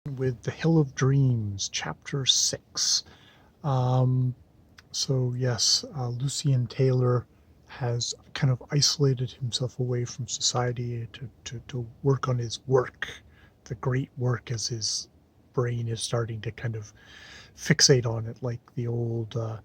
with The Hill of Dreams, Chapter 6. Um, yes, Lucian Taylor has kind of isolated himself away from society to work on his work, the great work, as his brain is starting to kind of fixate on it, like the old, uh,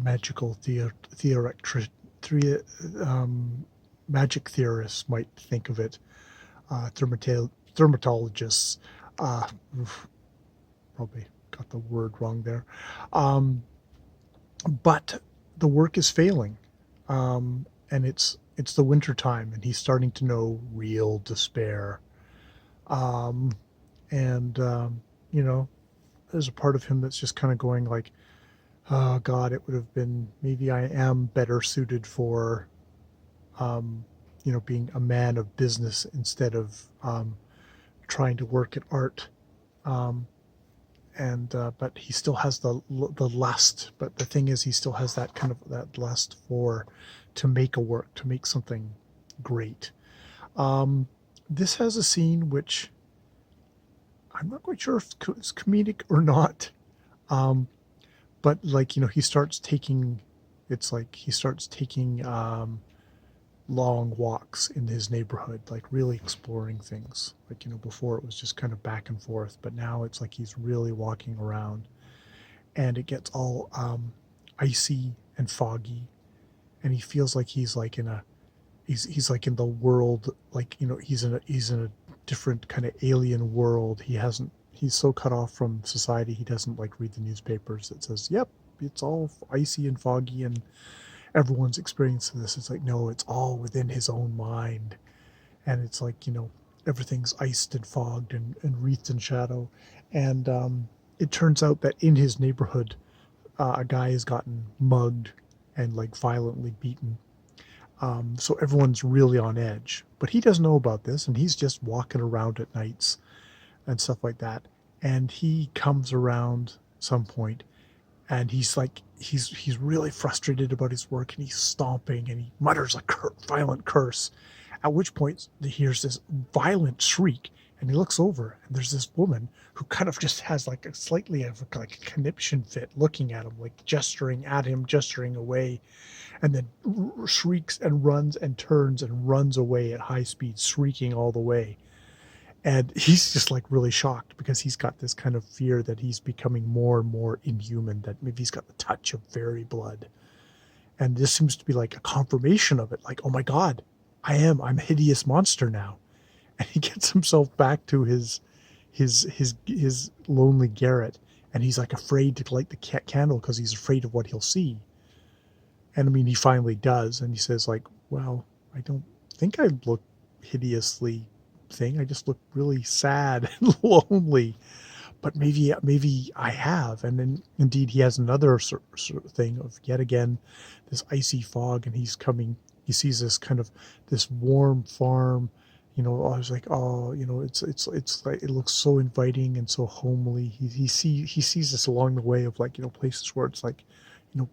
magical the, um, magic theorists might think of it. Dermatologists, uh, probably got the word wrong there. Um, but the work is failing, and it's the winter time, and he's starting to know real despair. Um, and you know, there's a part of him that's just kind of going like, "Oh God, it would have been maybe I am better suited for, um, being a man of business instead of trying to work at art." Um, and But he still has the lust. But the thing is, he still has that kind of that lust for to make a work, to make something great. Um, this has a scene which I'm not quite sure if it's comedic or not. Um, but like he starts taking, it's like he starts taking long walks in his neighborhood, like really exploring things. Like before it was just kind of back and forth, but now it's like he's really walking around, and it gets all icy and foggy, and he feels like he's like in a he's like in the world, like he's in a different kind of alien world. He's so cut off from society, he doesn't like read the newspapers that says, yep, it's all icy and foggy and everyone's experiencing this. It's like, no, it's all within his own mind. And it's like, everything's iced and fogged and wreathed in shadow. And it turns out that in his neighborhood, a guy has gotten mugged and like violently beaten. So everyone's really on edge. But he doesn't know about this, and he's just walking around at nights and stuff like that. And he comes around some point, and he's like, he's really frustrated about his work, and he's stomping, and he mutters a violent curse. At which point he hears this violent shriek, and he looks over, and there's this woman who kind of just has like a slightly of like a conniption fit, looking at him, like gesturing at him, gesturing away, and then shrieks and runs and turns and runs away at high speed, shrieking all the way. And he's just like really shocked because he's got this kind of fear that he's becoming more and more inhuman, that maybe he's got the touch of fairy blood. And this seems to be like a confirmation of it, like, oh my God, I'm a hideous monster now. And he gets himself back to his lonely garret, and he's like afraid to light the candle because he's afraid of what he'll see. And I mean, he finally does, and he says like, well, I don't think I look hideously thing. I just look really sad and lonely. But maybe I have. And then indeed, he has another sort of thing of yet again this icy fog, and he's coming. He sees this kind of this warm farm. I was like, oh, it's like it looks so inviting and so homely. He sees this along the way of like places where it's like,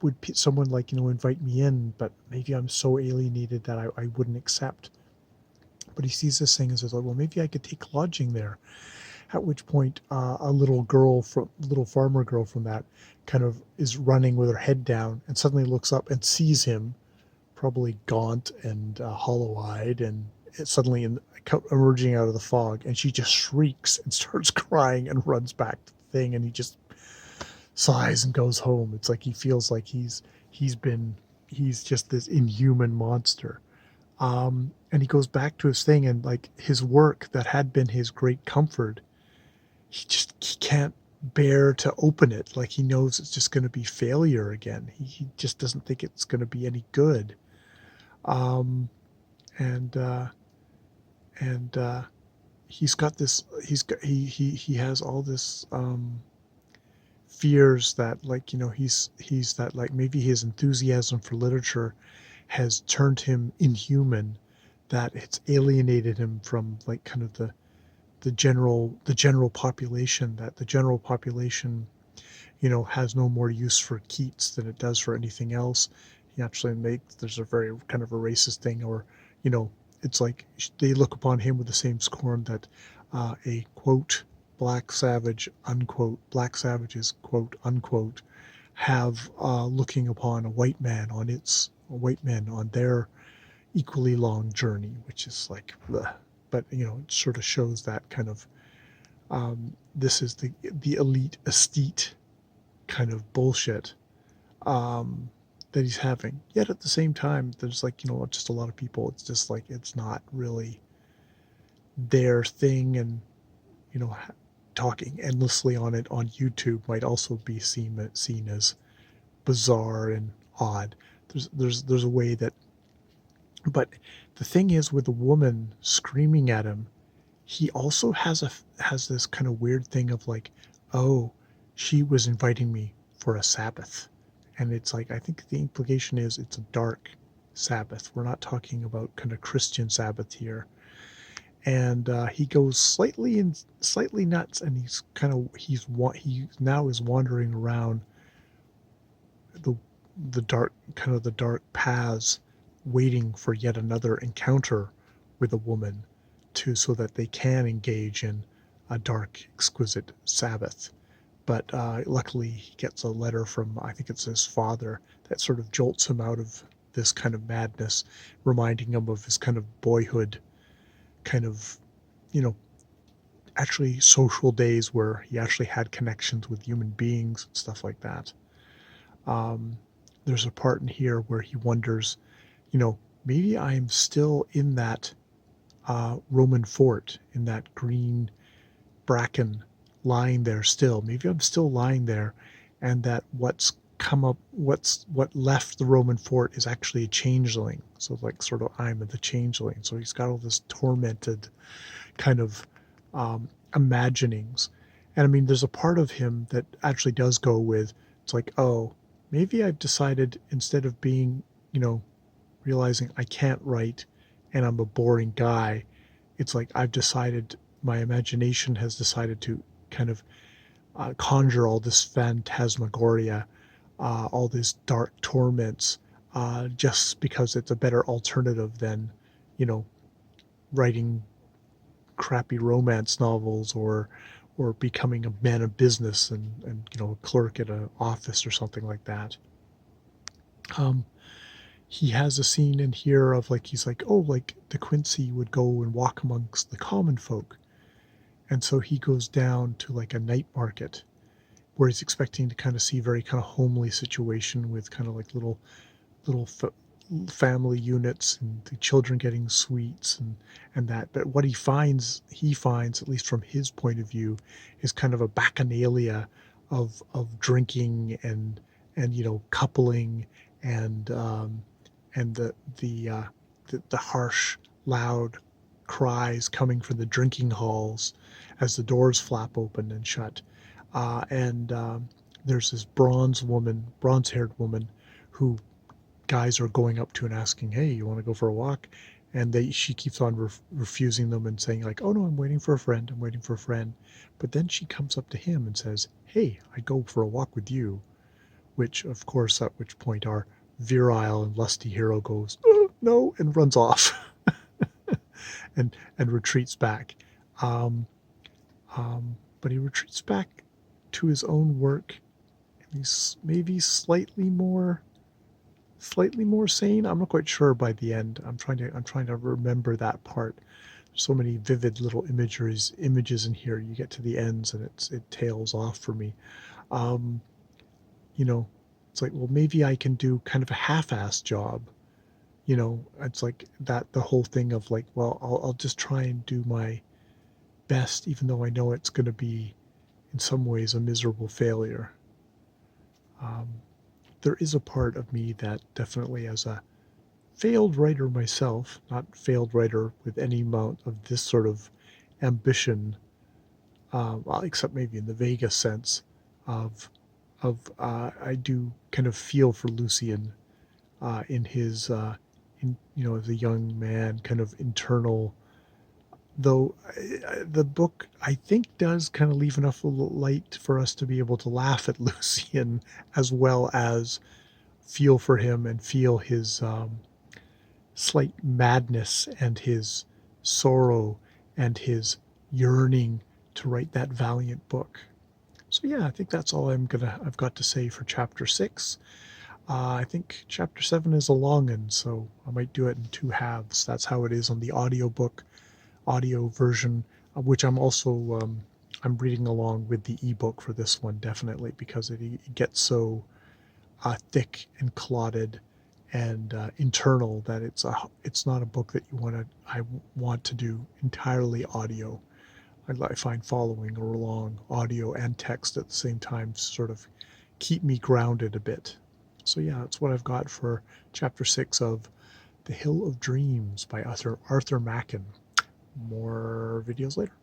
would someone like invite me in? But maybe I'm so alienated that I wouldn't accept. But he sees this thing and says, like, well, maybe I could take lodging there. At which point, a little farmer girl from that kind of is running with her head down and suddenly looks up and sees him, probably gaunt and hollow-eyed, and suddenly emerging out of the fog, and she just shrieks and starts crying and runs back to the thing, and he just sighs and goes home. It's like he feels like he's just this inhuman monster. And he goes back to his thing, and like his work that had been his great comfort, he can't bear to open it. Like he knows it's just going to be failure again. He just doesn't think it's going to be any good. Um, and and He's got this. He has all this fears that like he's that like maybe his enthusiasm for literature has turned him inhuman, that it's alienated him from like kind of the general population, that the general population has no more use for Keats than it does for anything else. He actually makes, there's a very kind of a racist thing, or you know it's like they look upon him with the same scorn that a quote black savage unquote black savages quote unquote have looking upon a white man on their equally long journey, which is like, bleh. But it sort of shows that kind of this is the elite esthete kind of bullshit um, that he's having. Yet at the same time, there's like just a lot of people. It's just like it's not really their thing, and you know, talking endlessly on it on YouTube might also be seen as bizarre and odd. There's a way that, but the thing is, with a woman screaming at him, he also has this kind of weird thing of like, oh, she was inviting me for a Sabbath, and it's like I think the implication is it's a dark Sabbath. We're not talking about kind of Christian Sabbath here. And he goes slightly nuts, and he now is wandering around the the dark paths, waiting for yet another encounter with a woman, so that they can engage in a dark, exquisite Sabbath. But luckily, he gets a letter from, I think it's his father, that sort of jolts him out of this kind of madness, reminding him of his kind of boyhood, kind of, you know, actually social days where he actually had connections with human beings and stuff like that. Um, there's a part in here where he wonders, maybe I am still in that Roman fort, in that green bracken lying there still. Maybe I'm still lying there, and that what left the Roman fort is actually a changeling. So like sort of I'm the changeling. So he's got all this tormented kind of imaginings. And I mean, there's a part of him that actually does go with, it's like, oh, maybe I've decided, instead of being, realizing I can't write and I'm a boring guy, it's like I've decided, my imagination has decided to kind of conjure all this phantasmagoria, all these dark torments, just because it's a better alternative than, writing crappy romance novels, or becoming a man of business, and a clerk at an office or something like that. He has a scene in here of like, he's like, oh, like De Quincey would go and walk amongst the common folk, and so he goes down to like a night market where he's expecting to kind of see very kind of homely situation with kind of like little family units and the children getting sweets and that. But what he finds, at least from his point of view, is kind of a bacchanalia of drinking and coupling, and the harsh, loud cries coming from the drinking halls as the doors flap open and shut. And there's this bronze-haired woman, who guys are going up to and asking, "Hey, you want to go for a walk?" And she keeps on refusing them and saying like, "Oh no, I'm waiting for a friend. I'm waiting for a friend." But then she comes up to him and says, "Hey, I'd go for a walk with you." Which, of course, at which point our virile and lusty hero goes, "Oh, no," and runs off and retreats back. Um, but he retreats back to his own work, and he's maybe slightly more sane. I'm not quite sure by the end. I'm trying to remember that part. There's so many vivid little images in here. You get to the ends and it tails off for me. Um, it's like, well, maybe I can do kind of a half-assed job. It's like that, the whole thing of like, well, I'll just try and do my best, even though I know it's going to be in some ways a miserable failure. There is a part of me that definitely, as a failed writer myself, not failed writer with any amount of this sort of ambition, well, except maybe in the Vegas sense of I do kind of feel for Lucian in his as a young man, kind of internal. Though the book, I think, does kind of leave enough light for us to be able to laugh at Lucian, as well as feel for him and feel his slight madness and his sorrow and his yearning to write that valiant book. So yeah, I think that's all I've got to say for chapter 6. I think chapter 7 is a long one, so I might do it in 2 halves. That's how it is on the audiobook audio version, which I'm also I'm reading along with the ebook for this one, definitely, because it gets so thick and clotted and internal that it's not a book that I want to do entirely audio. I find following along audio and text at the same time sort of keep me grounded a bit. So yeah, that's what I've got for chapter 6 of The Hill of Dreams by Arthur Machen. More videos later.